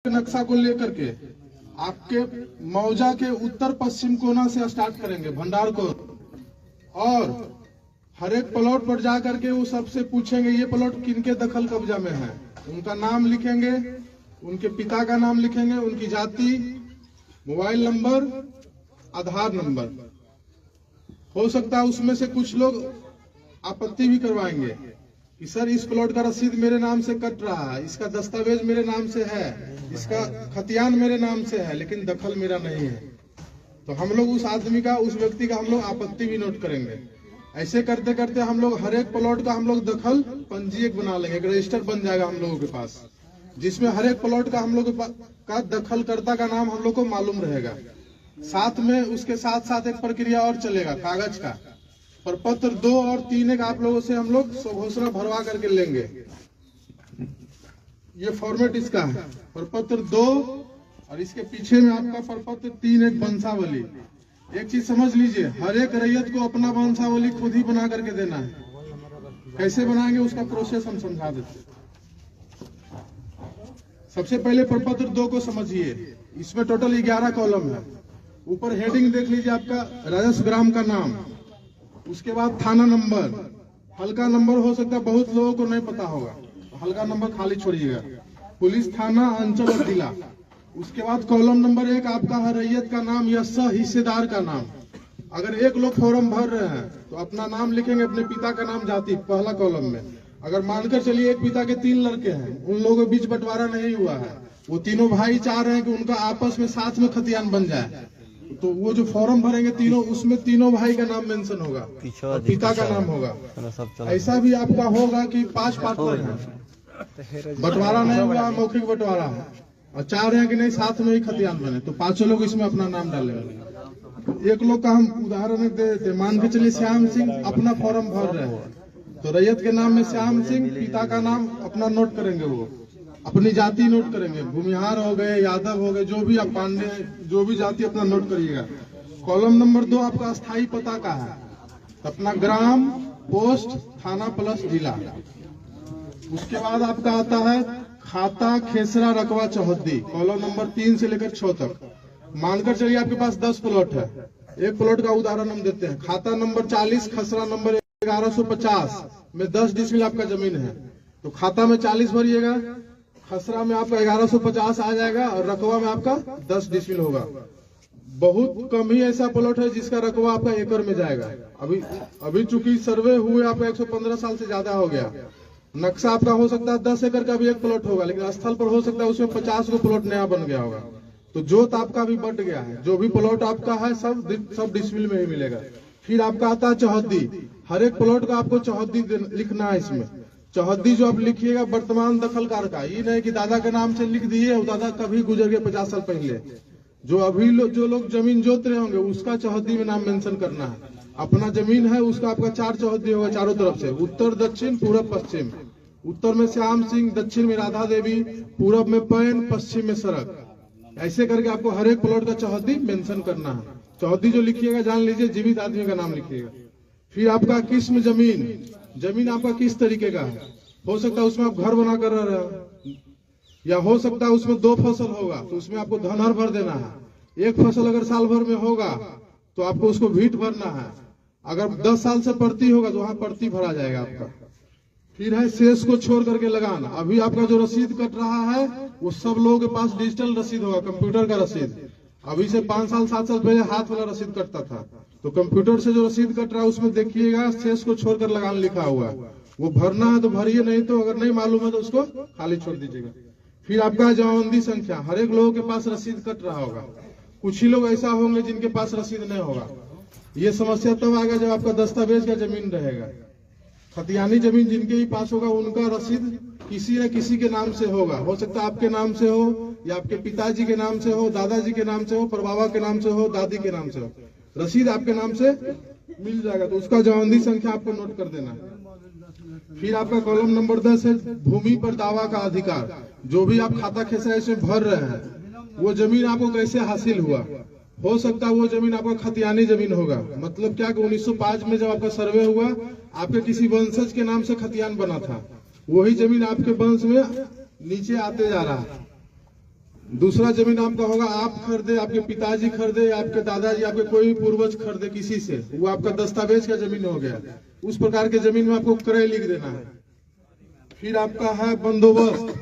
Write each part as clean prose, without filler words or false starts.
नक्शा को लेकर के आपके मौजा के उत्तर पश्चिम कोना से स्टार्ट करेंगे भंडार को, और हर एक प्लॉट पर जा करके वो सबसे पूछेंगे ये प्लॉट किनके दखल कब्जा में है। उनका नाम लिखेंगे, उनके पिता का नाम लिखेंगे, उनकी जाति, मोबाइल नंबर, आधार नंबर। हो सकता है उसमें से कुछ लोग आपत्ति भी करवाएंगे कि सर इस प्लॉट का रसीद मेरे नाम से कट रहा है, इसका दस्तावेज मेरे नाम से है, इसका खतियान मेरे नाम से है, लेकिन दखल मेरा नहीं है। तो हम लोग उस आदमी का, उस व्यक्ति का हम लोग आपत्ति भी नोट करेंगे। ऐसे करते करते हम लोग हर एक प्लॉट का हम लोग दखल पंजीयक बना लेंगे, एक रजिस्टर बन जाएगा हम लोगों के पास, जिसमें हर एक प्लॉट का हम लोग का दखलकर्ता का नाम हम लोग को मालूम रहेगा। साथ में उसके साथ साथ एक प्रक्रिया और चलेगा कागज का, प्रपत्र 2 और 3 एक आप लोगों से हम लोग स्वघोषणा भरवा करके लेंगे। ये फॉर्मेट इसका है, प्रपत्र 2 और इसके पीछे में आपका प्रपत्र 3 एक वंशावली। एक चीज समझ लीजिए, हर एक रैयत को अपना वंशावली खुद ही बना करके देना है। कैसे बनाएंगे उसका प्रोसेस हम समझा देते। सबसे पहले प्रपत्र 2 को समझिए, इसमें टोटल 11 कॉलम है। ऊपर हेडिंग देख लीजिए, आपका राजस्व ग्राम का नाम, उसके बाद थाना नंबर, हल्का नंबर हो सकता है बहुत लोगों को नहीं पता होगा, तो हल्का नंबर खाली छोड़िएगा, पुलिस थाना, अंचल और जिला। उसके बाद कॉलम नंबर 1 आपका है रैयत का नाम या सह हिस्सेदार का नाम। अगर एक लोग फॉर्म भर रहे हैं तो अपना नाम लिखेंगे, अपने पिता का नाम, जाति, पहला कॉलम में। अगर मानकर चलिए एक पिता के 3 लड़के हैं, उन लोगों के बीच बंटवारा नहीं हुआ है, वो तीनों भाई चाह रहे हैं कि उनका आपस में साथ में खतियान बन जाए, तो वो जो फॉर्म भरेंगे तीनों, उसमें तीनों भाई का नाम मेंशन होगा, पिता का नाम होगा। ऐसा भी आपका होगा कि 5 पार्टनर हैं, बंटवारा नहीं हुआ, मौखिक बंटवारा है, और चाह रहे हैं कि नहीं साथ में ही खतियान बने, तो 5 लोग इसमें अपना नाम डालेंगे। एक लोग का हम उदाहरण दे देते, मान के चलिए श्याम सिंह अपना फॉर्म भर रहे हैं, तो रैयत के नाम में श्याम सिंह, पिता का नाम अपना नोट करेंगे, वो अपनी जाति नोट करेंगे, भूमिहार हो गए, यादव हो गए, जो भी आप पांडे, जो भी जाति अपना नोट करिएगा। कॉलम नंबर 2 आपका स्थायी पता का है, अपना ग्राम, पोस्ट, थाना प्लस जिला। उसके बाद आपका आता है खाता, खेसरा, रकबा, चौहद्दी, कॉलम नंबर 3 से लेकर 6 तक। मानकर चलिए आपके पास 10 प्लॉट है, एक प्लॉट का उदाहरण हम देते हैं। खाता नंबर 40, खसरा नंबर 1150 में 10 डिसमिल आपका जमीन है, तो खाता में 40 भरिएगा, खसरा में आपका 1150 आ जाएगा, और रकबा में आपका 10 डिसमिल होगा। बहुत कम ही ऐसा प्लॉट है जिसका रकबा आपका एकड़ में जाएगा। अभी चूंकि सर्वे हुए आपका 115 साल से ज्यादा हो गया, नक्शा आपका हो सकता है 10 एकड़ का भी एक प्लॉट होगा, लेकिन स्थल पर हो सकता है उसमें 50 को प्लॉट नया बन गया होगा, तो जोत आपका भी बढ़ गया है। जो भी प्लॉट आपका है सब डिसमिल में ही मिलेगा। फिर आपका आता है चौहद्दी, हर एक प्लॉट का आपको चौहद्दी लिखना है। इसमें चौहद्दी जो आप लिखिएगा वर्तमान दखलकार का, ये नहीं कि दादा के नाम से लिख दिए, दादा कभी गुजर गए 50 साल पहले। जो अभी जो लोग जमीन जोत रहे होंगे उसका चौहद्दी में नाम मेंशन करना है। अपना जमीन है उसका आपका 4 चौहद्दी होगा चारों तरफ से, उत्तर, दक्षिण, पूरब, पश्चिम। उत्तर में श्याम सिंह, दक्षिण में राधा देवी, पूरब में पैन, पश्चिम में सड़क। ऐसे करके आपको हर एक प्लॉट का चौहद्दी मेंशन करना है। चौहद्दी जो लिखिएगा जान लीजिए जीवित आदमी का नाम लिखिएगा। फिर आपका किस्म जमीन आपका किस तरीके का है, हो सकता है उसमें आप घर बना कर रहे हो, या हो सकता है उसमें 2 फसल होगा तो उसमें आपको धनहर भर देना है। एक फसल अगर साल भर में होगा तो आपको उसको भीट भरना है। अगर 10 साल से प्रति होगा तो वहां प्रति भरा जाएगा आपका। फिर है शेष को छोड़ करके लगाना। अभी आपका जो रसीद कट रहा है वो सब लोगों के पास डिजिटल रसीद होगा, कंप्यूटर का रसीद। अभी से 5 साल 7 साल पहले हाथ वाला रसीद कटता था, तो कंप्यूटर से जो रसीद कट रहा है उसमें देखिएगा शेष को छोड़कर लगाना लिखा हुआ है, वो भरना है तो भरिए, नहीं तो अगर नहीं मालूम है तो उसको खाली छोड़ दीजिएगा। फिर आपका जमाबंदी संख्या, हर एक लोगों के पास रसीद कट रहा होगा, कुछ ही लोग ऐसा होंगे जिनके पास रसीद नहीं होगा। ये समस्या तब आएगा जब आपका दस्तावेज का जमीन रहेगा। खतियानी जमीन जिनके ही पास होगा उनका रसीद किसी न किसी के नाम से होगा, हो सकता है आपके नाम से हो, या आपके पिताजी के नाम से हो, दादाजी के नाम से हो, परबाबा के नाम से हो, दादी के नाम से हो, रसीद आपके नाम से मिल जाएगा, तो उसका जमाबंदी संख्या आपको नोट कर देना है। फिर आपका कॉलम नंबर 10 है भूमि पर दावा का अधिकार। जो भी आप खाता खेसरा इसमें भर रहे हैं वो जमीन आपको कैसे हासिल हुआ, हो सकता है वो जमीन आपका खतियानी जमीन होगा। मतलब क्या कि 1905 में जब आपका सर्वे हुआ आपके किसी वंशज के नाम से खतियान बना था, वही जमीन आपके वंश में नीचे आते जा रहा है। दूसरा जमीन आपका होगा आप खरीदे, आपके पिताजी खरीदे, आपके दादाजी, आपके कोई पूर्वज खरीदे किसी से, वो आपका दस्तावेज का जमीन हो गया। उस प्रकार के जमीन में आपको क्रय लिख देना है। फिर आपका है बंदोबस्त।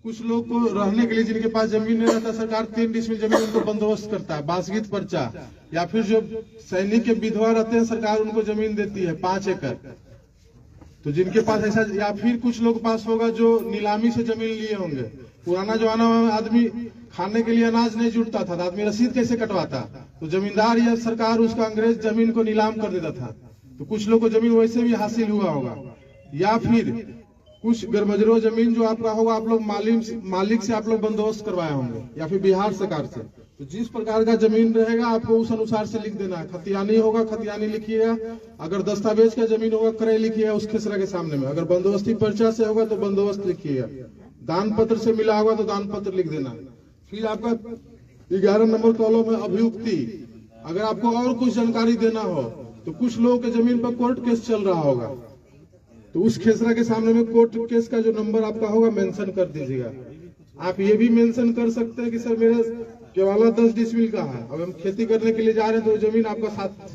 कुछ लोग को रहने के लिए जिनके पास जमीन नहीं रहता, सरकार 3 डिसमिल जमीन उनको बंदोबस्त करता है, बासगीत पर्चा। या फिर जो सैनिक के विधवा रहते हैं, सरकार उनको जमीन देती है 5 एकड़। तो जिनके पास ऐसा, या फिर कुछ लोग पास होगा जो नीलामी से जमीन लिए होंगे। पुराना जमाना में आदमी खाने के लिए अनाज नहीं जुटता था, तो आदमी रसीद कैसे कटवाता, तो जमींदार या सरकार उसका अंग्रेज जमीन को नीलाम कर देता था। तो कुछ लोग को जमीन वैसे भी हासिल हुआ होगा। या फिर कुछ गरमजरो जमीन जो आपका होगा, आप लोग मालिक से आप लोग बंदोबस्त करवाए होंगे, या फिर बिहार सरकार से। तो जिस प्रकार का जमीन रहेगा आपको उस अनुसार से लिख देना है। खतियानी होगा खतियानी लिखिएगा, अगर दस्तावेज का जमीन होगा क्रय लिखिएगा उस खेसरा के सामने में, अगर बंदोबस्ती पर्चा से होगा तो बंदोबस्त लिखिएगा, दान पत्र से मिला होगा तो दान पत्र लिख देना। फिर आपका 11 नंबर कॉलम है अभियुक्ति। अगर आपको और कुछ जानकारी देना हो, तो कुछ लोगों के जमीन पर कोर्ट केस चल रहा होगा, तो उस खेसरा के सामने में कोर्ट केस का जो नंबर आपका होगा मेंशन कर दीजिएगा। आप ये भी मेंशन कर सकते हैं कि सर मेरा केवाला 10 डिसमिल का है, अब हम खेती करने के लिए जा रहे हैं तो जमीन आपका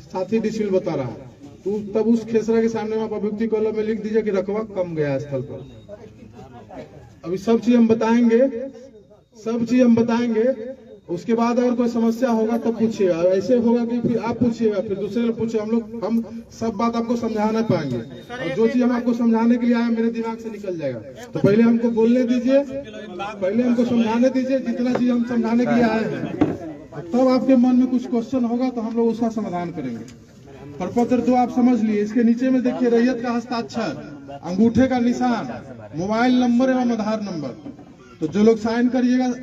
7 ही डिसमिल बता रहा है, तो तब उस खेसरा के सामने में आप अभियुक्ति कॉलम में लिख दीजिए कि रकबा कम गया स्थल पर। अभी सब चीज हम बताएंगे, उसके बाद अगर कोई समस्या होगा तब पूछिएगा। ऐसे होगा कि फिर आप पूछिएगा, फिर दूसरे लोग पूछे, हम सब बात आपको समझा नहीं पाएंगे, और जो चीज हम आपको समझाने के लिए आए मेरे दिमाग से निकल जाएगा। तो पहले हमको बोलने दीजिए, पहले हमको समझाने दीजिए जितना चीज हम समझाने के लिए आए हैं, तब आपके मन में कुछ क्वेश्चन होगा तो हम लोग उसका समाधान करेंगे। प्रपत्र 2 आप समझ लिए, इसके नीचे में देखिए रैयत का हस्ताक्षर, अंगूठे का निशान, मोबाइल नंबर एवं आधार नंबर। तो जो लोग साइन करिएगा,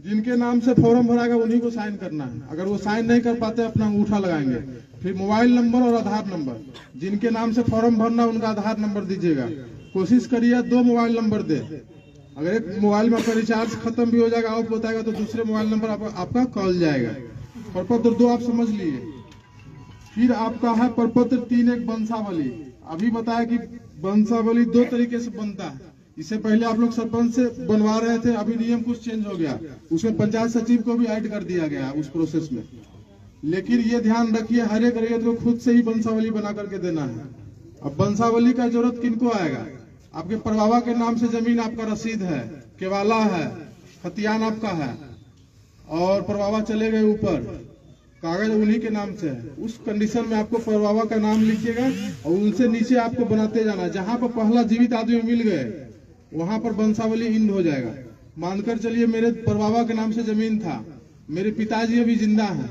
जिनके नाम से फॉर्म भराएगा उन्हीं को साइन करना है। अगर वो साइन नहीं कर पाते अपना अंगूठा लगाएंगे। फिर मोबाइल नंबर और आधार नंबर, जिनके नाम से फॉर्म भरना उनका आधार नंबर दीजिएगा। कोशिश करिए 2 मोबाइल नंबर दे, अगर एक मोबाइल में आपका रिचार्ज खत्म भी हो जाएगा, ऑफ बताएगा, तो दूसरे मोबाइल नंबर आपका कॉल जाएगा। प्रपत्र 2 आप समझ लिए। फिर आपका है प्रपत्र 3 एक वंशावली। अभी बताया कि वंशावली 2 तरीके से बनता है। इससे पहले आप लोग सरपंच से बनवा रहे थे, अभी नियम कुछ चेंज हो गया, उसमें पंचायत सचिव को भी ऐड कर दिया गया उस प्रोसेस में। लेकिन ये ध्यान रखिए हर एक रैयत को खुद से ही वंशावली बना करके देना है। अब वंशावली का जरूरत किनको आएगा? आपके परबाबा के नाम से जमीन आपका रसीद है, केवाला है, खतियान आपका है, और परबाबा चले गए ऊपर, कागज उन्हीं के नाम से है। उस कंडीशन में आपको परबाबा का नाम लिखिएगा और उनसे नीचे आपको बनाते जाना। जहां पर पहला जीवित आदमी मिल गए वहां पर वंशावली इंड हो जाएगा। मानकर चलिए मेरे परबाबा के नाम से जमीन था, मेरे पिताजी अभी जिंदा हैं,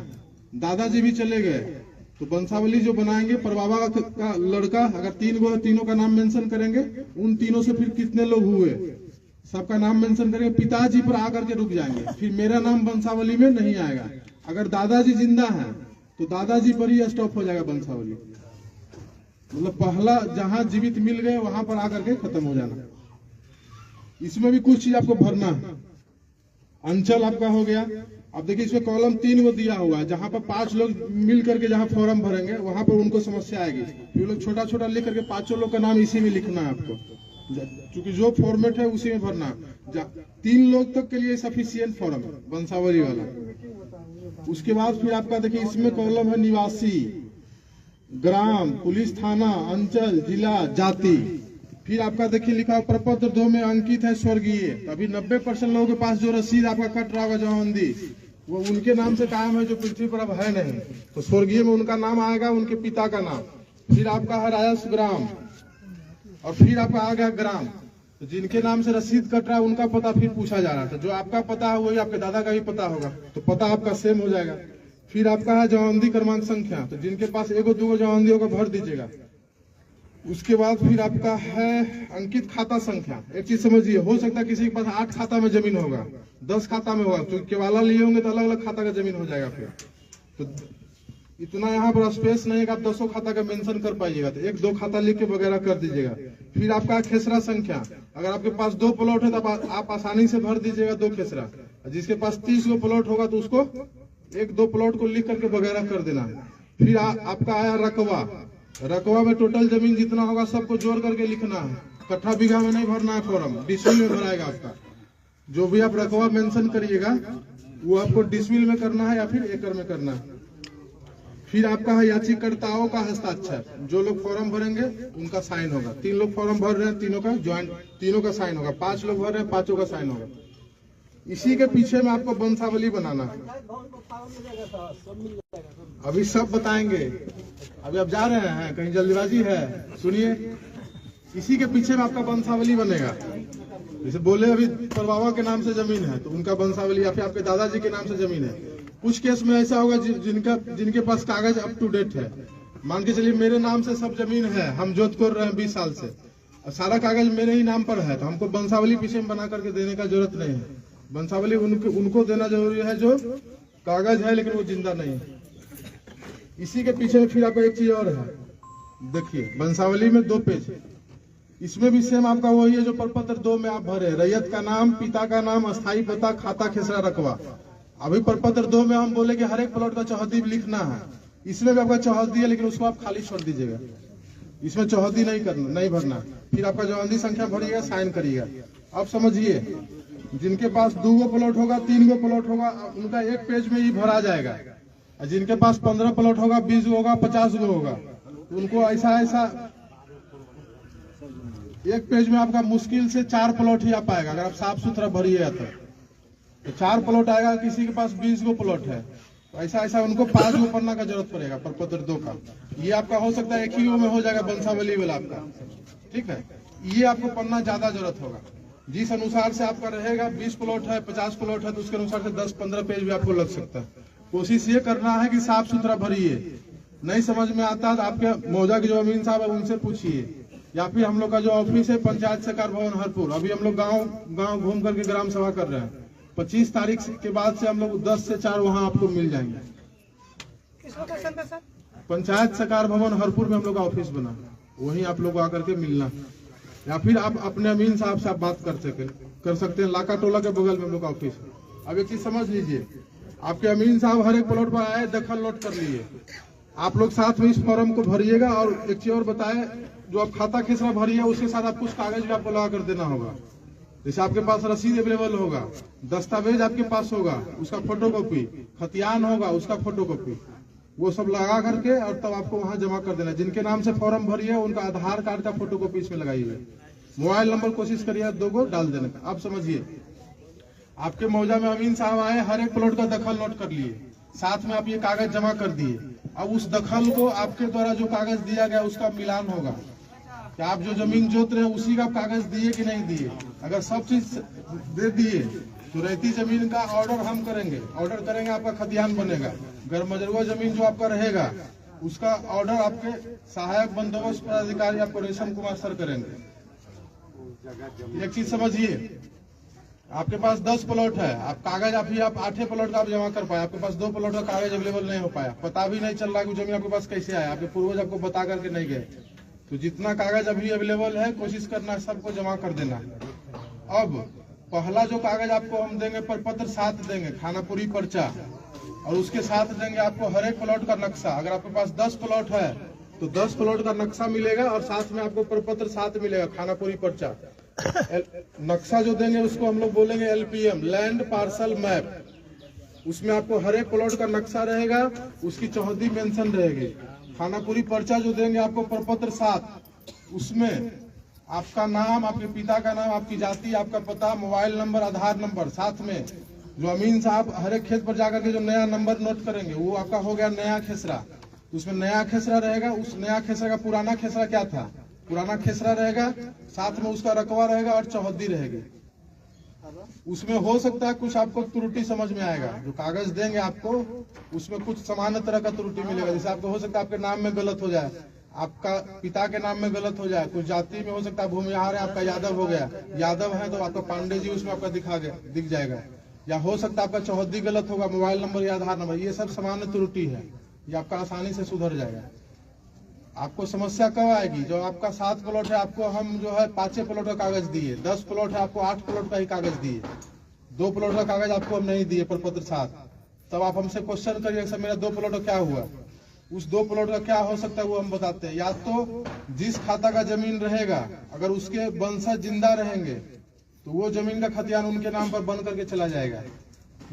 दादाजी भी चले गए, तो वंशावली जो बनाएंगे परबाबा का लड़का, अगर 3 गो, तीनों का नाम मेंशन करेंगे, उन तीनों से फिर कितने लोग हुए सबका नाम मेंशन करेंगे, पिताजी पर आकर के रुक जाएंगे, फिर मेरा नाम वंशावली में नहीं आएगा। अगर दादाजी जिंदा हैं तो दादाजी पर ही स्टॉप हो जाएगा वंशावली, मतलब पहला जहां जीवित मिल गए वहां पर आकर के खत्म हो जाना। इसमें भी कुछ चीज आपको भरना है। अंचल आपका हो गया। अब देखिए इसमें कॉलम 3 को दिया हुआ है, जहां पर 5 लोग मिल करके जहां फॉर्म भरेंगे वहां पर उनको समस्या आएगी। फिर लोग छोटा छोटा लिख करके 5 लोग का नाम इसी में लिखना है आपको, क्योंकि जो फॉर्मेट है उसी में भरना। 3 लोग तक के लिए सफिशियंट फॉर्म वंशावली वाला। उसके बाद फिर आपका देखिए इसमें कॉलम है निवासी, ग्राम, पुलिस थाना, अंचल, जिला, जाति। फिर आपका देखिए लिखा प्रपत्र 2 में अंकित है स्वर्गीय। अभी 90% लोगों के पास जो रसीद आपका कट रहा होगा जमाबंदी, वो उनके नाम से कायम है जो पृथ्वी पर अब है नहीं, तो स्वर्गीय में उनका नाम आएगा, उनके पिता का नाम। फिर आपका है राजस्व ग्राम, और फिर आपका आ गया ग्राम। तो जिनके नाम से रसीद कट रहा है उनका पता फिर पूछा जा रहा था, जो आपका पता है वही आपके दादा का भी पता होगा, तो पता आपका सेम हो जाएगा। फिर आपका है जमाबंदी क्रमांक संख्या, तो जिनके पास 1-2 जमाबंदी होगा भर दीजिएगा। उसके बाद फिर आपका है अंकित खाता संख्या। एक चीज समझिए, हो सकता है किसी के पास 8 खाता में जमीन होगा, 10 खाता में होगा, तो केवाला लिए होंगे तो अलग अलग खाता का जमीन हो जाएगा। फिर तो इतना यहाँ पर स्पेस नहीं है कि आप 10 खाता का मेंशन कर पाइएगा, तो 1-2 खाता लिख के वगैरह कर दीजिएगा। फिर आपका खेसरा संख्या, अगर आपके पास 2 प्लॉट है तो आप आसानी से भर दीजिएगा 2 खेसरा। जिसके पास 30 गो प्लॉट होगा तो उसको 1-2 प्लॉट को लिख करके वगैरह कर देना। फिर आपका आया रकबा। रकबा में टोटल जमीन जितना होगा सबको जोड़ करके लिखना है, कट्ठा बीघा में नहीं भरना है फॉर्म, डिसमिल में भराएगा आपका। जो भी आप रकबा मेंशन करिएगा वो आपको डिसमिल में करना है या फिर एकड़ में करना है। फिर आपका है याचिकाकर्ताओं का हस्ताक्षर, जो लोग फॉर्म भरेंगे उनका साइन होगा। 3 लोग फॉर्म भर रहे हैं, तीनों का ज्वाइंट, तीनों का साइन होगा। 5 लोग भर रहे हैं, 5 का साइन होगा। इसी के पीछे में आपको वंशावली बनाना है। अभी सब बताएंगे, अभी आप जा रहे हैं, कहीं जल्दबाजी है, सुनिए। इसी के पीछे में आपका वंशावली बनेगा। जैसे बोले अभी परबाबा के नाम से जमीन है तो उनका वंशावली, या फिर आपके दादाजी के नाम से जमीन है। कुछ केस में ऐसा होगा जिनके पास कागज अप टू डेट है। मान के चलिए मेरे नाम से सब जमीन है, हम जोत कर रहे हैं 20 साल से, और सारा कागज मेरे ही नाम पर है, तो हमको वंशावली पीछे में बना करके देने का जरूरत नहीं है। वंशावली उनको देना जरूरी है जो कागज है लेकिन वो जिंदा नहीं है। इसी के पीछे फिर आपका एक चीज और है, देखिए वंशावली में 2 पेज है। इसमें भी सेम आपका वही है जो प्रपत्र 2 में आप भरे, रैयत का नाम, पिता का नाम, अस्थायी पता, खाता, खेसरा, रकबा। अभी प्रपत्र 2 में हम बोले कि हर एक प्लॉट का चौहद्दी लिखना है। इसमें भी आपका चौहद्दी है लेकिन उसको आप खाली छोड़ दीजिएगा, इसमें चौहद्दी नहीं भरना। फिर आपका जो अंधी संख्या भरिएगा, साइन करिएगा। अब समझिए, जिनके पास 2 प्लॉट होगा, 3 प्लॉट होगा, उनका एक पेज में ही भरा जाएगा। और जिनके पास 15 प्लॉट होगा, 20 होगा, 50 होगा, उनको ऐसा एक पेज में आपका मुश्किल से 4 प्लॉट ही आ पाएगा। अगर आप साफ सुथरा भरिएगा तो 4 प्लॉट आएगा। किसी के पास 20 प्लॉट है तो ऐसा उनको 5 पन्ना का जरूरत पड़ेगा प्रपत्र 2 का। ये आपका हो सकता है 1 ही में हो जाएगा वंशावली वाला आपका, ठीक है। ये आपको पन्ना ज्यादा जरूरत होगा। जिस अनुसार से आपका रहेगा, 20 प्लॉट है, 50 प्लॉट है, तो उसके अनुसार से 10-15 पेज भी आपको लग सकता है। कोशिश ये करना है कि साफ सुथरा भरिए। नहीं समझ में आता तो आपके मौजा के जो अमीन साहब है उनसे पूछिए, या फिर हम लोग का जो ऑफिस है पंचायत सहकार भवन हरपुर, अभी हम लोग गांव घूम करके ग्राम सभा कर रहे हैं। 25 तारीख के बाद से हम लोग 10 से 4 वहां आपको मिल जाएंगे। किस लोकेशन पे सर? पंचायत सहकार भवन हरपुर में हम लोग का ऑफिस बना, वहीं आप लोग आकर के मिलना, या फिर आप अपने अमीन साहब से आप बात कर सकते हैं। लाका टोला के बगल में हम लोग का ऑफिस है। अब एक चीज समझ लीजिए, आपके अमीन साहब हर एक प्लॉट पर आए, दखल नोट कर लिए, आप लोग साथ में इस फॉर्म को भरिएगा। और एक चीज और बताए, जो आप खाता खेसरा भरिए उसके साथ आप कुछ कागज भी आपको लगा कर देना होगा। जैसे आपके पास रसीद अवेलेबल होगा, दस्तावेज आपके पास होगा, उसका फोटोकॉपी, खतियान होगा, उसका फोटोकॉपी, वो सब लगा करके और तब आपको वहां जमा कर देना। जिनके नाम से फॉर्म भरिए उनका आधार कार्ड का फोटोकॉपी इसमें लगाइए। मोबाइल नंबर कोशिश करिए 2 को डाल देने का। अब समझिए, आपके मौजा में अमीन साहब आए, हर एक प्लॉट का दखल नोट कर लिए, साथ में आप ये कागज जमा कर दिए। अब उस दखल को आपके द्वारा जो कागज दिया गया उसका मिलान होगा कि आप जो जमीन जोत रहे हैं उसी का कागज दिए कि नहीं दिए। अगर सब चीज दे दिए तो रहती जमीन का ऑर्डर हम करेंगे, आपका खतियान बनेगा। अगर मजरूआ जमीन जो आपका रहेगा उसका ऑर्डर आपके सहायक बंदोबस्त पदाधिकारी आपको रेशम कुमार सर करेंगे। एक चीज समझिए, आपके पास 10 प्लॉट है, आप कागज आप 8 प्लॉट का आप जमा कर पाए, आपके पास 2 प्लॉट का कागज अवेलेबल नहीं हो पाया, पता भी नहीं चल रहा कि जमीन आपके पास कैसे आया, आपके पूर्वज आपको बता करके नहीं गए। तो जितना कागज अभी अवेलेबल है कोशिश करना है सबको जमा कर देना। अब पहला जो कागज आपको हम देंगे, प्रपत्र 7 देंगे, खानापुरी पर्चा, और उसके साथ देंगे आपको हर एक प्लॉट का नक्शा। अगर आपके पास 10 प्लॉट है तो 10 प्लॉट का नक्शा मिलेगा और साथ में आपको प्रपत्र 7 मिलेगा, खानापुरी पर्चा। नक्शा जो देंगे उसको हम लोग बोलेंगे LPM, लैंड पार्सल मैप। उसमें आपको हर एक प्लॉट का नक्शा रहेगा, उसकी चौहद्दी मेंशन रहेगी। खानापुरी पर्चा जो देंगे आपको प्रपत्र 7, उसमें आपका नाम, आपके पिता का नाम, आपकी जाति, आपका पता, मोबाइल नंबर, आधार नंबर, साथ में जो अमीन साहब हर एक खेत पर जाकर के जो नया नंबर नोट करेंगे वो आपका हो गया नया खेसरा। उसमें नया खेसरा रहेगा, उस नया खेसरा का पुराना खेसरा क्या था, पुराना खेसरा रहेगा, साथ में उसका रकबा रहेगा और चौहद्दी रहेगी। उसमें हो सकता है कुछ आपको त्रुटि समझ में आएगा, जो कागज देंगे आपको उसमें कुछ सामान्य तरह का त्रुटि मिलेगा। जैसे आपको हो सकता है आपके नाम में गलत हो जाए, आपका पिता के नाम में गलत हो जाए, कुछ जाति में हो सकता है भूमिहार है आपका यादव हो गया, यादव है तो आपका पांडे जी उसमें आपका दिख जाएगा, या हो सकता है आपका चौहद्दी गलत होगा, मोबाइल नंबर या आधार नंबर, ये सब सामान्य त्रुटि है, ये आपका आसानी से सुधर जाएगा। आपको समस्या कब आएगी, जो आपका 7 प्लॉट है आपको हम जो है 5 प्लॉट का कागज दिए, 10 प्लॉट है आपको 8 प्लॉट का ही कागज दिए, 2 प्लॉट का कागज आपको हम नहीं दिए प्रपत्र 7, तब आप हमसे क्वेश्चन करिए सर मेरा 2 प्लॉट का क्या हुआ। उस 2 प्लॉट का क्या हो सकता है वो हम बताते हैं। या तो जिस खाता का जमीन रहेगा अगर उसके वंशज जिंदा रहेंगे तो वो जमीन का खतियान उनके नाम पर बन करके चला जाएगा,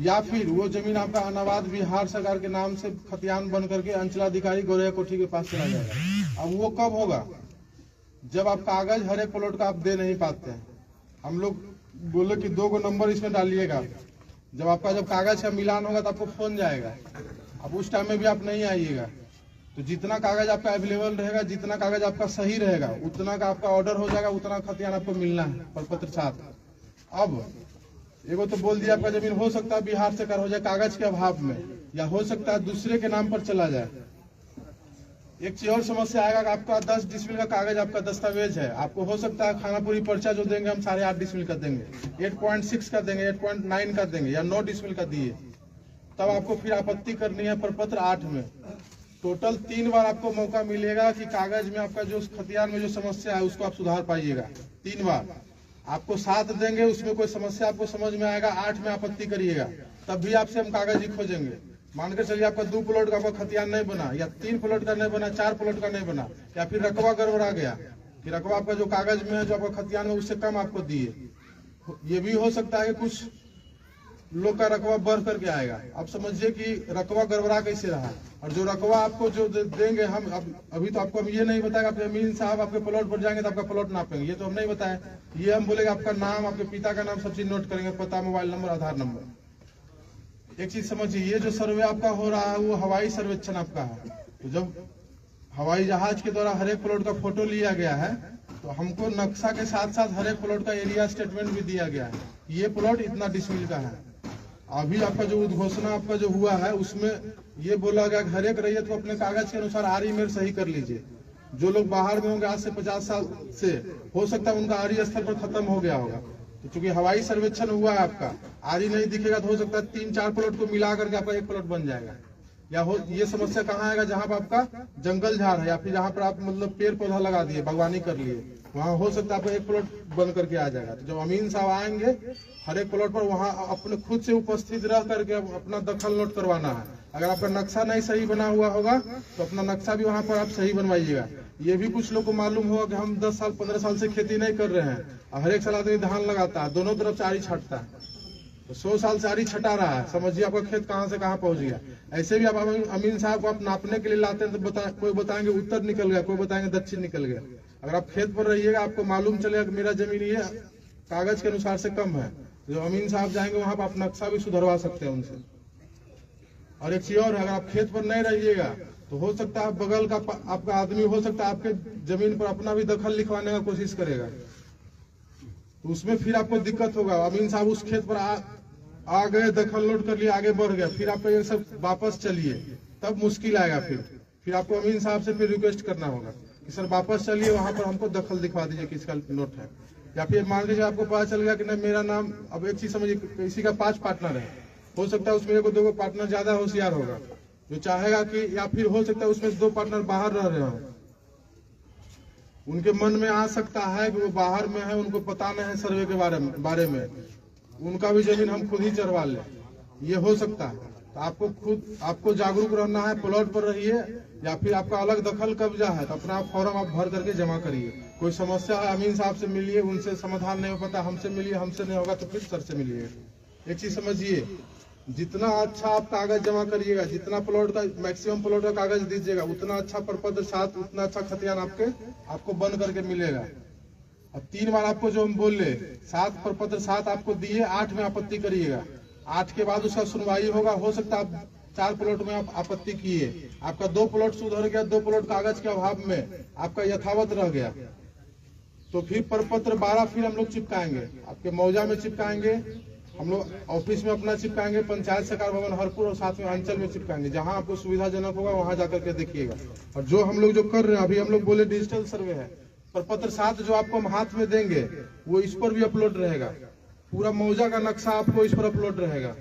या फिर वो जमीन आपका अनाबाद बिहार सरकार के नाम से खतियान बन करके अंचलाधिकारी गोरैया कोठी के पास चला जाएगा। अब वो कब होगा? जब आप कागज हर एक प्लॉट का आप दे नहीं पाते हैं। हम लोग बोले कि 2 नंबर इसमें डालिएगा, जब आपका जब कागज का मिलान होगा तो आपको फोन जाएगा। अब उस टाइम में भी आप नहीं आइएगा, तो जितना कागज आपका अवेलेबल रहेगा, जितना कागज आपका सही रहेगा, उतना का आपका ऑर्डर हो जाएगा, उतना खतियान आपको मिलना है प्रपत्र साथ। अब एगो तो बोल दिया आपका जमीन हो सकता है बिहार से कर हो जाए कागज के अभाव में, या हो सकता है दूसरे के नाम पर चला जाए। एक चीज और समस्या आएगा कि आपका 10 डिसमिल का कागज आपका दस्तावेज है, आपको हो सकता है खानापुरी पर्चा जो देंगे हम 8.5 डिसमिल का देंगे, 8.6 का देंगे, 8.9 का देंगे, या 9 डिसमिल का दिए, तब आपको फिर आपत्ति करनी है प्रपत्र 8 में। टोटल 3 बार आपको मौका मिलेगा कि कागज में आपका जो खतियान में जो समस्या है उसको आप सुधार पाइएगा। 3 बार आपको 7 देंगे, उसमें कोई समस्या आपको समझ में आएगा, 8 में आपत्ति करिएगा, तब भी आपसे हम कागज ही खोजेंगे। मानकर चलिए आपका 2 प्लॉट का आपका खतियान नहीं बना, या 3 प्लॉट का नहीं बना, 4 प्लॉट का नहीं बना, या फिर रकबा गड़बड़ा गया कि रकबा आपका जो कागज में है जो आपका खतियान में उससे कम आपको दिए। ये भी हो सकता है कि कुछ लोग का रकबा बढ़ करके आएगा। आप समझिए कि रकबा गड़बड़ा कैसे रहा, और जो रकबा आपको जो देंगे हम अभी तो आपको हम ये नहीं बताएगा आप अमीन साहब आपके प्लॉट पर जाएंगे तो आपका प्लॉट नापेंगे, ये तो हम नहीं बताए। ये हम बोलेंगे आपका नाम, आपके पिता का नाम, सब चीज नोट करेंगे, पता, मोबाइल नंबर, आधार नंबर। एक चीज समझिए, ये जो सर्वे आपका हो रहा है वो हवाई सर्वेक्षण आपका है। तो जब हवाई जहाज के द्वारा हर एक प्लॉट का फोटो लिया गया है, तो हमको नक्शा के साथ साथ हर एक प्लॉट का एरिया स्टेटमेंट भी दिया गया है, ये प्लॉट इतना डिसमिल का है। अभी आपका जो उद्घोषणा आपका जो हुआ है उसमें ये बोला गया कि हर एक रैयत को अपने कागज के अनुसार आरी मेर सही कर लीजिए। जो लोग बाहर में होंगे आज से 50 साल से, हो सकता है उनका आरी स्थल पर खत्म हो गया होगा, तो चूंकि हवाई सर्वेक्षण हुआ है आपका, आरी नहीं दिखेगा तो हो सकता है 3-4 प्लॉट को मिला करके आपका एक प्लॉट बन जाएगा। या हो ये समस्या कहाँ आएगा, जहाँ पर आपका जंगल झाड़ है, या फिर जहाँ पर आप मतलब पेड़ पौधा लगा दिए, बागवानी कर लिए, वहाँ हो सकता है आपका एक प्लॉट बन करके आ जाएगा। तो जब अमीन साहब आएंगे हर एक प्लॉट पर, वहाँ अपने खुद से उपस्थित रह करके अपना दखल नोट करवाना है। अगर आपका नक्शा नहीं सही बना हुआ होगा तो अपना नक्शा भी वहाँ पर आप सही बनवाइएगा। ये भी कुछ लोग को मालूम होगा कि हम 10 साल 15 साल से खेती नहीं कर रहे हैं, हर एक साल आदमी धान लगाता है, दोनों तरफ से आरी छाटता है, तो 100 साल से आरी छटा रहा है, समझिए आपका खेत कहाँ से कहाँ पहुंच गया। ऐसे भी आप अमीन साहब को आप नापने के लिए लाते हैं तो कोई बताएंगे उत्तर निकल गया, कोई बताएंगे दक्षिण निकल गया। अगर आप खेत पर रहिएगा आपको मालूम चलेगा कि मेरा जमीन ये कागज के अनुसार से कम है, जो अमीन साहब जाएंगे वहां पर आप नक्शा भी सुधरवा सकते हैं उनसे। और एक चीज और है, अगर आप खेत पर नहीं रहिएगा तो हो सकता है बगल का आपका आदमी हो सकता है आपके जमीन पर अपना भी दखल लिखवाने का कोशिश करेगा, तो उसमें फिर आपको दिक्कत होगा। अमीन साहब उस खेत पर आ गए, दखल नोट कर लिया, आगे बढ़ गया, फिर आपको ये सब वापस चलिए, तब मुश्किल आएगा। फिर आपको अमीन साहब से फिर रिक्वेस्ट करना होगा कि सर वापस चलिए, वहां पर हमको दखल दिखवा दीजिए किसका नोट है। या फिर मान लीजिए आपको पता चल गया कि नहीं मेरा नाम, अब एक चीज समझिए, किसी का 5 पार्टनर है, हो सकता है उसमें 1-2 पार्टनर ज्यादा होशियार होगा जो चाहेगा कि, या फिर हो सकता है उसमें 2 पार्टनर बाहर रह रहे हो, उनके मन में आ सकता है कि वो बाहर में है, उनको पता नहीं है सर्वे के बारे में, उनका भी जमीन हम खुद ही चरवा ले, ये हो सकता है। तो आपको जागरूक रहना है, प्लॉट पर रहिए, या फिर आपका अलग दखल कब्जा है तो अपना फॉर्म आप भर करके जमा करिए। कोई समस्या है अमीन साहब से मिलिए, उनसे समाधान नहीं हो पाता हमसे मिलिए, हमसे नहीं होगा तो फिर सर से मिलिए। एक चीज समझिए, जितना अच्छा आप कागज जमा करिएगा, जितना प्लॉट का मैक्सिमम प्लॉट का कागज दीजिएगा, उतना अच्छा प्रपत्र 7, उतना अच्छा खतियान आपको बन करके मिलेगा। अब 3 बार आपको जो हम बोले 7 प्रपत्र 7 आपको दिए, 8 में आपत्ति करिएगा, 8 के बाद उसका सुनवाई होगा। हो सकता है आप 4 प्लॉट में आप आपत्ति किए, आपका 2 प्लॉट सुधर गया, 2 प्लॉट कागज के अभाव में आपका यथावत रह गया, तो फिर प्रपत्र 12 फिर हम लोग चिपकाएंगे, आपके मौजा में चिपकाएंगे, हम लोग ऑफिस में अपना चिपकाएंगे, पंचायत सरकार भवन हरपुर और साथ में अंचल में चिपकाएंगे, जहां आपको सुविधाजनक होगा वहां जाकर के देखिएगा। और जो हम लोग जो कर रहे हैं अभी, हम लोग बोले डिजिटल सर्वे है, प्रपत्र 7 जो आपको हम हाथ में देंगे वो इस पर भी अपलोड रहेगा, पूरा मौजा का नक्शा आपको इस पर अपलोड रहेगा।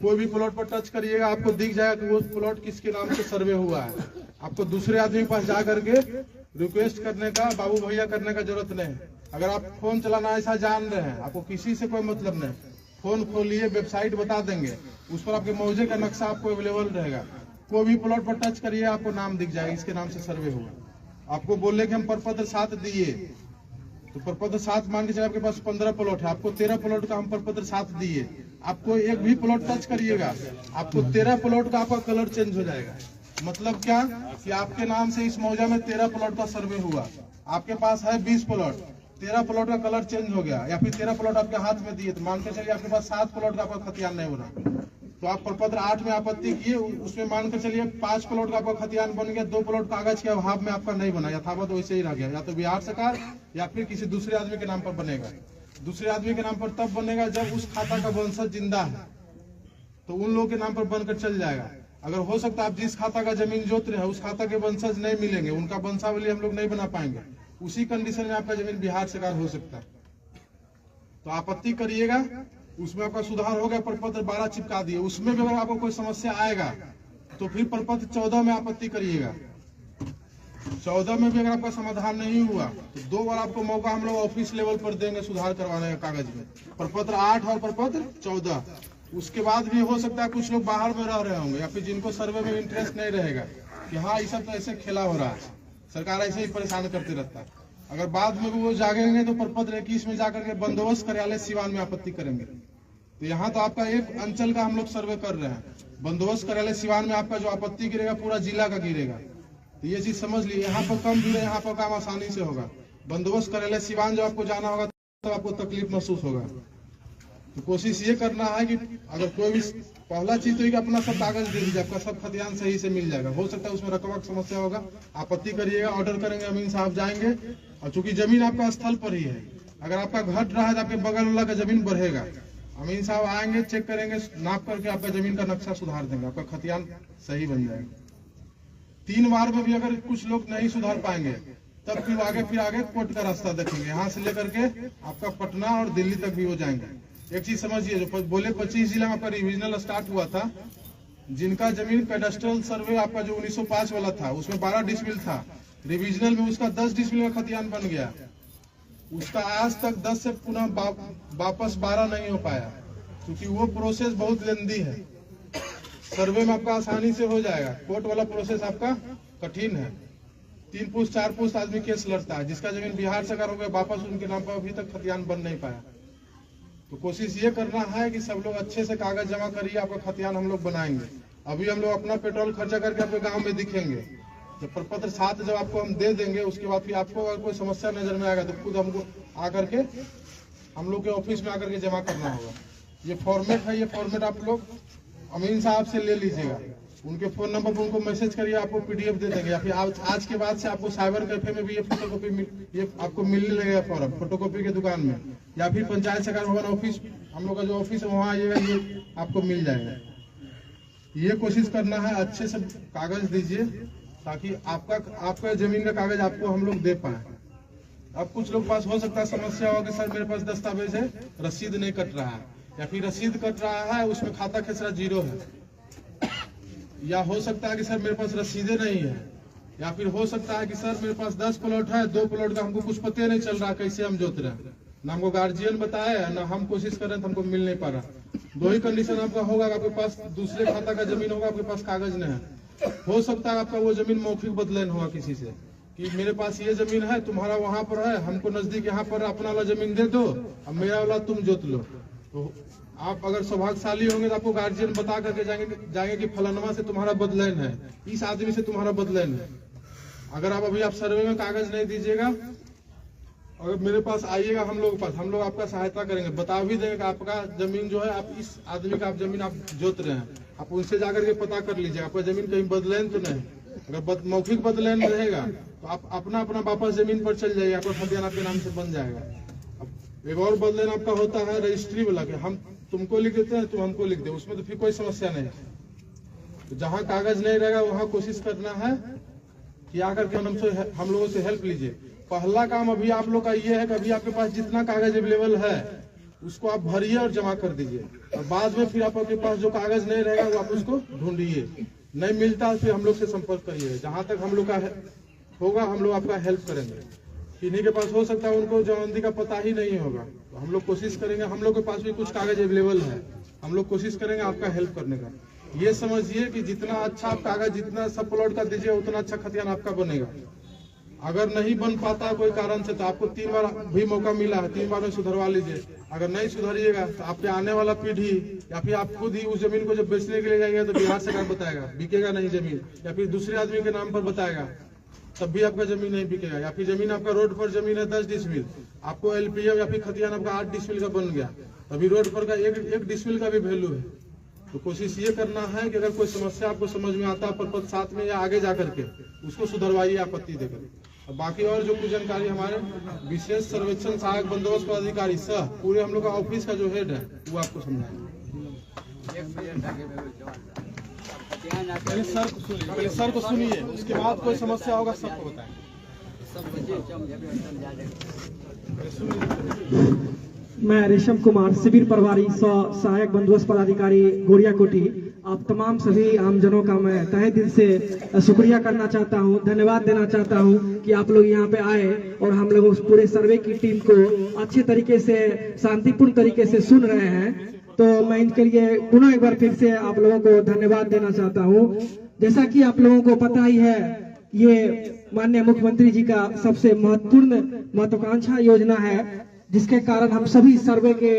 कोई भी प्लॉट पर टच करिएगा आपको दिख जाएगा कि वो प्लॉट किसके नाम से सर्वे हुआ है। आपको दूसरे आदमी के पास जा करके रिक्वेस्ट करने का, बाबू भैया करने का जरूरत नहीं। अगर आप फोन चलाना ऐसा जान रहे हैं, आपको किसी से कोई मतलब नहीं, फोन खोलिए, वेबसाइट बता देंगे, उस पर आपके मौजे का नक्शा आपको अवेलेबल रहेगा। कोई भी प्लॉट पर टच करिए आपको नाम दिख जाएगा, इसके नाम से सर्वे हुआ। आपको बोले कि हम प्रपत्र 7 दिए, तो प्रपत्र 7 मान के चलिए आपके पास 15 प्लॉट है, आपको 13 प्लॉट का हम प्रपत्र 7 दिए, आपको एक भी प्लॉट टच करिएगा आपको 13 प्लॉट का आपका कलर चेंज हो जाएगा। मतलब क्या कि आपके नाम से इस मौजा में 13 प्लॉट का सर्वे हुआ, आपके पास है 20 प्लॉट, 13 प्लॉट का कलर चेंज हो गया, या फिर 13 प्लॉट आपके हाथ में दिए, तो मान के चलिए आपके पास 7 प्लॉट का आपका खतियान नहीं हो रहा, तो आप प्रपत्र 8 में आपत्ति किए, उसमें मान के चलिए 5 प्लॉट का आपका खतियान बन गया, 2 प्लॉट कागज के अभाव में आपका नहीं बना, यथावत वैसे ही रह गया, या तो बिहार सरकार या फिर किसी दूसरे आदमी के नाम पर बनेगा। दूसरे आदमी के नाम पर तब बनेगा जब उस खाता का वंशज जिंदा है, तो उन लोगों के नाम पर बनकर चल जाएगा। अगर हो सकता है आप जिस खाता का जमीन जोत रहे हैं उस खाता के वंशज नहीं मिलेंगे, उनका वंशावली हम लोग नहीं बना पाएंगे, उसी कंडीशन में आपका जमीन बिहार सरकार हो सकता है। तो आपत्ति करिएगा, उसमें आपका सुधार हो गया, प्रपत्र 12 चिपका दिए, उसमें भी अगर आपको कोई समस्या आएगा तो फिर प्रपत्र 14 में आपत्ति करिएगा। 14 में भी अगर आपका समाधान नहीं हुआ तो 2 बार आपको मौका हम लोग ऑफिस लेवल पर देंगे सुधार करवाने का कागज में, प्रपत्र 8 और प्रपत्र 14। उसके बाद भी हो सकता है कुछ लोग बाहर में रह रहे होंगे या फिर जिनको सर्वे में इंटरेस्ट नहीं रहेगा कि हाँ ये सब तो ऐसे खेला हो रहा है, सरकार ऐसे ही परेशान करते रहता है। अगर बाद में वो जागेंगे तो प्रपत्र 21 में जाकर के बंदोबस्त कार्यालय सिवान में आपत्ति करेंगे। तो यहाँ तो आपका एक अंचल का हम लोग सर्वे कर रहे हैं, बंदोबस्त कार्यालय सिवान में आपका जो आपत्ति गिरेगा पूरा जिला का गिरेगा। तो ये चीज समझ लीजिए, यहाँ पर कम गिरे, यहाँ पर काम आसानी से होगा। बंदोबस्त कार्यालय सिवान जब आपको जाना होगा तो आपको तकलीफ महसूस होगा। तो कोशिश ये करना है कि अगर कोई भी, पहला चीज तो अपना सब कागज दे दीजिए, आपका सब खतियान सही से मिल जाएगा। हो सकता है उसमें रकबा की समस्या होगा, आपत्ति करिएगा, ऑर्डर करेंगे, अमीन साहब जाएंगे, और चूंकि जमीन आपका स्थल पर ही है, अगर आपका घट रहा है तो आपके बगल वाला का जमीन बढ़ेगा, अमीन साहब आएंगे, चेक करेंगे, नाप करके आपका जमीन का नक्शा सुधार देंगे, आपका खतियान सही बन जाएगा। 3 बार में भी अगर कुछ लोग नहीं सुधार पाएंगे तब फिर आगे कोर्ट का रास्ता देखेंगे, यहाँ से लेकर के आपका पटना और दिल्ली तक भी हो जाएंगे। एक चीज समझिए, जो बोले 25 जिला में आपका रिविजनल स्टार्ट हुआ था, जिनका जमीन कैडेस्ट्रल सर्वे आपका जो 1905 वाला था उसमें 12 डिसमिल था, रिविजनल में उसका 10 डिसमिल का खतियान बन गया, उसका आज तक 10 से पुनः वापस 12 नहीं हो पाया, क्योंकि वो प्रोसेस बहुत लेंदी है। सर्वे में आपका आसानी से हो जाएगा, कोर्ट वाला प्रोसेस आपका कठिन है, 3 पुस्त 4 पुस्त आदमी केस लड़ता है, जिसका जमीन बिहार सरकार हो गया वापस उनके नाम पर अभी तक खतियान बन नहीं पाया। तो कोशिश ये करना है कि सब लोग अच्छे से कागज जमा करिए, आपका खतियान हम लोग बनाएंगे। अभी हम लोग अपना पेट्रोल खर्चा करके आपके गांव में दिखेंगे, जब प्रपत्र 7 जब आपको हम दे देंगे उसके बाद फिर आपको अगर कोई समस्या नजर में आएगा तो खुद हमको आकर के हम लोग के ऑफिस में आकर के जमा करना होगा। ये फॉर्मेट है, ये फॉर्मेट आप लोग अमीन साहब से ले लीजिएगा, उनके फोन नंबर पर उनको मैसेज करिए, आपको पीडीएफ दे देंगे, या फिर आज के बाद से आपको साइबर कैफे में भी ये फोटोकॉपी ये आपको मिलने लगेगा फॉर्म, फोटोकॉपी के दुकान में, या फिर पंचायत सरकार भवन ऑफिस, हम लोग का जो ऑफिस है वहाँ आइएगा, ये आपको मिल जाएगा। ये कोशिश करना है अच्छे से कागज दीजिए ताकि आपका जमीन का कागज आपको हम लोग दे पाए। अब कुछ लोग पास हो सकता है समस्या हो कि सर मेरे पास दस्तावेज है, रसीद नहीं कट रहा है, या फिर रसीद कट रहा है उसमें खाता खेसरा 0 है, या हो सकता है कि सर मेरे पास रसीदें नहीं है, या फिर हो सकता है कि सर मेरे पास 10 प्लॉट है, 2 प्लॉट का हमको कुछ पता नहीं चल रहा कैसे हम जोत रहे हैं, ना हमको गार्जियन बताया ना हम कोशिश कर रहे हैं तो हमको मिल नहीं पा रहा। 2 ही कंडीशन आपका होगा, आपके पास दूसरे खाता का जमीन होगा, आपके पास कागज नहीं है। हो सकता है आपका वो जमीन मौखिक बदलन होगा किसी से कि मेरे पास ये जमीन है, तुम्हारा वहां पर है, हमको नजदीक यहाँ पर अपना वाला जमीन दे दो, अब मेरा वाला तुम जोत लो। तो आप अगर सौभाग्यशाली होंगे तो आपको गार्जियन बता करके जाएंगे कि फलानवा से तुम्हारा बदलन है, इस आदमी से तुम्हारा बदलन है। अगर आप अभी आप सर्वे में कागज नहीं दीजिएगा, अगर मेरे पास आइएगा हम लोग पास, हम लोग आपका सहायता करेंगे, बता भी देंगे कि आपका जमीन जो है आप इस आदमी का आप जमीन आप जोत रहे हैं, आप उनसे जाकर के पता कर लीजिए आपका जमीन कहीं बदलन तो नहीं। अगर मौखिक बदलन रहेगा तो आप अपना वापस जमीन पर चल जाइए, आपका खतियान आपके नाम से बन जाएगा। एक और बदलन आपका होता है रजिस्ट्री वाला, कि हम तुमको लिख देते हैं तुम हमको लिख दे, उसमें तो फिर कोई समस्या नहीं। तो जहाँ कागज नहीं रहेगा वहाँ कोशिश करना है कि आकर के हम लोगों से हेल्प लीजिए। पहला काम अभी आप लोग का ये है कि अभी आपके पास जितना कागज अवेलेबल है उसको आप भरिए और जमा कर दीजिए, और बाद में फिर आपके पास जो कागज नहीं रहेगा वो आप उसको ढूंढिए, नहीं मिलता फिर हम लोग से संपर्क करिए। जहाँ तक हम लोग का होगा हम लोग आपका हेल्प करेंगे। किन्हीं के पास हो सकता है उनको जमानती का पता ही नहीं होगा, तो हम लोग कोशिश करेंगे, हम लोग के पास भी कुछ कागज अवेलेबल है, हम लोग कोशिश करेंगे आपका हेल्प करने का। ये समझिए कि जितना अच्छा आप कागज जितना सब प्लॉट का दीजिए उतना अच्छा खतियान आपका बनेगा। अगर नहीं बन पाता है कोई कारण से तो आपको 3 बार भी मौका मिला है, 3 बार में सुधरवा लीजिए। अगर नहीं सुधरिएगा तो आपके आने वाला पीढ़ी या फिर आप खुद ही उस जमीन को जब बेचने के लिए जाएंगे तो बिहार सरकार बताएगा बिकेगा नहीं जमीन, या फिर दूसरे आदमी के नाम पर बताएगा तब भी आपका जमीन नहीं बिकेगा। या फिर जमीन आपका रोड पर जमीन है 10 डिसमिल, आपको एलपीएम या फिर खतियान आपका 8 डिसमिल का बन गया, अभी रोड पर का एक डिसमिल का भी वैल्यू है। तो कोशिश ये करना है कि अगर कोई समस्या आपको समझ में आता है पर साथ में या आगे जाकर के उसको सुधरवाइए आपत्ति देकर। और बाकी और जो कुछ जानकारी हमारे विशेष सर्वेक्षण सहायक बंदोबस्त पदाधिकारी सह पूरे हम लोग का ऑफिस का जो हेड है वो आपको समझाएंगे। सर को सुनिए, उसके बाद कोई समस्या होगा सबको बताएंगे। मैं रेशम कुमार, शिविर प्रभारी सहायक बंदोबस्त पदाधिकारी गोरिया कोटी। आप तमाम सभी आमजनों का मैं तहे दिल से शुक्रिया करना चाहता हूं, धन्यवाद देना चाहता हूं कि आप लोग यहां पे आए और हम लोग उस पूरे सर्वे की टीम को अच्छे तरीके से शांतिपूर्ण तरीके से सुन रहे हैं। तो मैं इनके लिए पुनः एक बार फिर से आप लोगों को धन्यवाद देना चाहता हूं। जैसा कि आप लोगों को पता ही है, ये माननीय मुख्यमंत्री जी का सबसे महत्वाकांक्षा योजना है, जिसके कारण हम सभी सर्वे के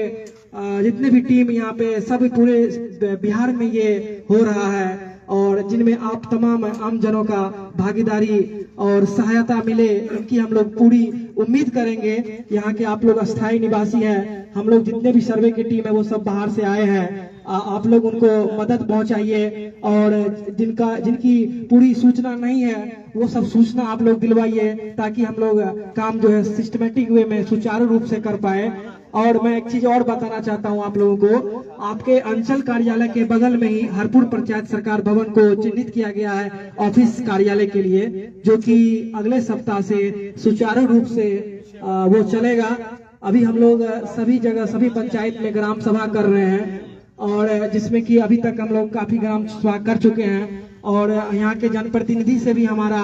जितने भी टीम यहाँ पे सभी पूरे बिहार में ये हो रहा है और जिनमें आप तमाम आम जनों का भागीदारी और सहायता मिले, इनकी हम लोग पूरी उम्मीद करेंगे। यहाँ के आप लोग अस्थायी निवासी हैं, हम लोग जितने भी सर्वे की टीम है वो सब बाहर से आए हैं, आप लोग उनको मदद पहुंचाइए और जिनकी पूरी सूचना नहीं है वो सब सूचना आप लोग दिलवाइए ताकि हम लोग काम जो है सिस्टमेटिक वे में सुचारू रूप से कर पाए। और मैं एक चीज और बताना चाहता हूं आप लोगों को, आपके अंचल कार्यालय के बगल में ही हरपुर पंचायत सरकार भवन को चिन्हित किया गया है ऑफिस कार्यालय के लिए, जो कि अगले सप्ताह से सुचारू रूप से वो चलेगा। अभी हम लोग सभी जगह सभी पंचायत में ग्राम सभा कर रहे हैं और जिसमें कि अभी तक हम लोग काफी ग्राम सभा कर चुके हैं और यहाँ के जनप्रतिनिधि से भी हमारा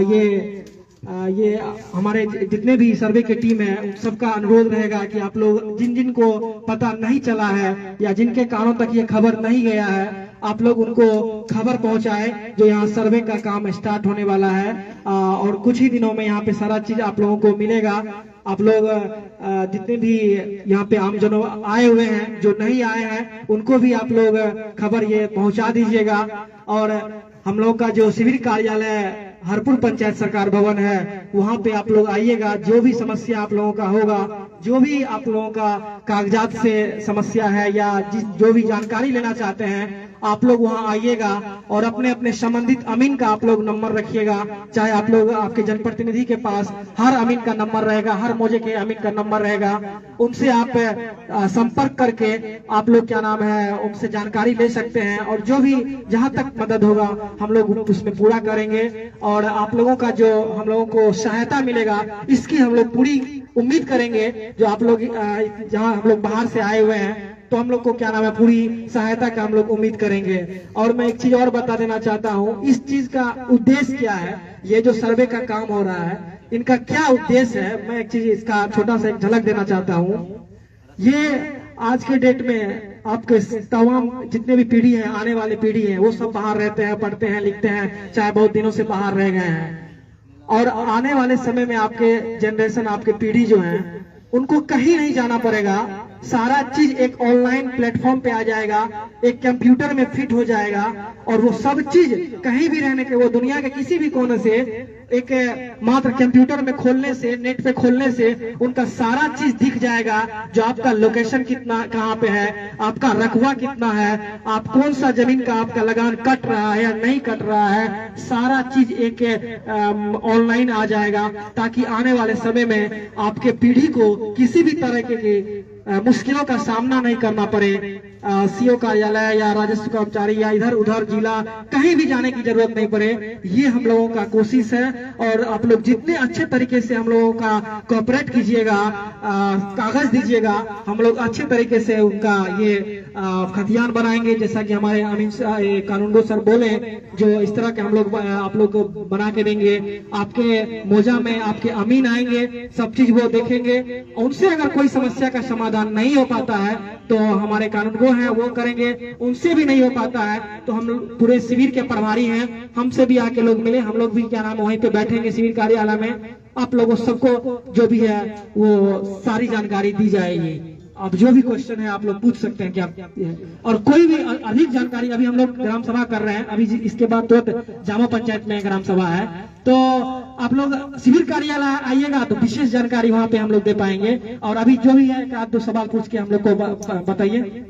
ये हमारे जितने भी सर्वे की टीम है उन सबका अनुरोध रहेगा कि आप लोग जिन जिन को पता नहीं चला है या जिनके कानों तक ये खबर नहीं गया है, आप लोग उनको खबर पहुंचाए जो यहाँ सर्वे का काम स्टार्ट होने वाला है और कुछ ही दिनों में यहाँ पे सारा चीज आप लोगों को मिलेगा। आप लोग जितने भी यहाँ पे आमजनों आए हुए हैं, जो नहीं आए हैं, उनको भी आप लोग खबर ये पहुंचा दीजिएगा। और हम लोग का जो शिविर कार्यालय हरपुर पंचायत सरकार भवन है, वहाँ पे आप लोग आइएगा। जो भी समस्या आप लोगों का होगा, जो भी आप लोगों का कागजात से समस्या है या जो भी जानकारी लेना चाहते हैं, आप लोग वहाँ आइएगा और अपने अपने संबंधित अमीन का आप लोग नंबर रखिएगा। चाहे आप लोग आपके जनप्रतिनिधि के पास हर अमीन का नंबर रहेगा, हर मौजे के अमीन का नंबर रहेगा, उनसे आप संपर्क करके आप लोग क्या नाम है उनसे जानकारी ले सकते हैं और जो भी जहाँ तक मदद होगा हम लोग उसमें पूरा करेंगे। और आप लोगों का जो हम लोगों को सहायता मिलेगा इसकी हम लोग पूरी उम्मीद करेंगे। जो आप लोग जहाँ हम लोग बाहर से आए हुए हैं तो हम लोग को क्या नाम है पूरी सहायता का हम लोग उम्मीद करेंगे। और मैं एक चीज और बता देना चाहता हूँ, इस चीज का उद्देश्य क्या है, ये जो सर्वे का काम हो रहा है इनका क्या उद्देश्य है, मैं एक चीज इसका छोटा सा एक झलक देना चाहता हूँ। ये आज के डेट में आपके तमाम जितने भी पीढ़ी है, आने वाली पीढ़ी है, वो सब बाहर रहते हैं, पढ़ते हैं, लिखते हैं, चाहे बहुत दिनों से बाहर रह गए हैं। और आने वाले समय में आपके जनरेशन, आपके पीढ़ी जो है, उनको कहीं नहीं जाना पड़ेगा, सारा चीज एक ऑनलाइन प्लेटफॉर्म पे आ जाएगा, एक कंप्यूटर में फिट हो जाएगा और वो सब चीज कहीं भी रहने के, वो दुनिया के किसी भी कोने से एक मात्र कंप्यूटर में खोलने से, नेट पे खोलने से उनका सारा चीज दिख जाएगा। जो आपका लोकेशन कितना कहाँ पे है, आपका रकबा कितना है, आप कौन सा जमीन का आपका लगान कट रहा है या नहीं कट रहा है, सारा चीज एक ऑनलाइन आ जाएगा ताकि आने वाले समय में आपके पीढ़ी को किसी भी तरह के मुश्किलों का सामना नहीं करना पड़े। सीओ कार्यालय या राजस्व कर्मचारी या इधर उधर जिला कहीं भी जाने की जरूरत नहीं पड़े, ये हम लोगों का कोशिश है। और आप लोग जितने अच्छे तरीके से हम लोगों का कोऑपरेट कीजिएगा, कागज दीजिएगा, हम लोग अच्छे तरीके से उनका ये खतियान बनाएंगे, जैसा कि हमारे कानूनगो सर बोले, जो इस तरह के हम लोग आप लोग को बना के देंगे। आपके मोजा में आपके अमीन आएंगे, सब चीज वो देखेंगे। उनसे अगर कोई समस्या का समाधान नहीं हो पाता है तो हमारे कानूनगो हैं वो करेंगे। उनसे भी नहीं हो पाता है तो हम पूरे शिविर के प्रभारी हैं, हमसे भी आके लोग मिले, हम लोग भी क्या नाम वहीं पे बैठेंगे शिविर कार्यालय में। आप लोगों सबको जो भी है वो सारी जानकारी दी जाएगी। अब जो भी क्वेश्चन है आप लोग पूछ सकते हैं क्या, और कोई भी अधिक जानकारी, अभी हम लोग ग्राम सभा कर रहे हैं, अभी इसके बाद तुरंत जामा पंचायत में ग्राम सभा है, तो आप लोग शिविर कार्यालय आइएगा तो विशेष जानकारी वहां पे हम लोग दे पाएंगे। और अभी जो भी है एक दो सवाल पूछ के हम लोग को बताइए।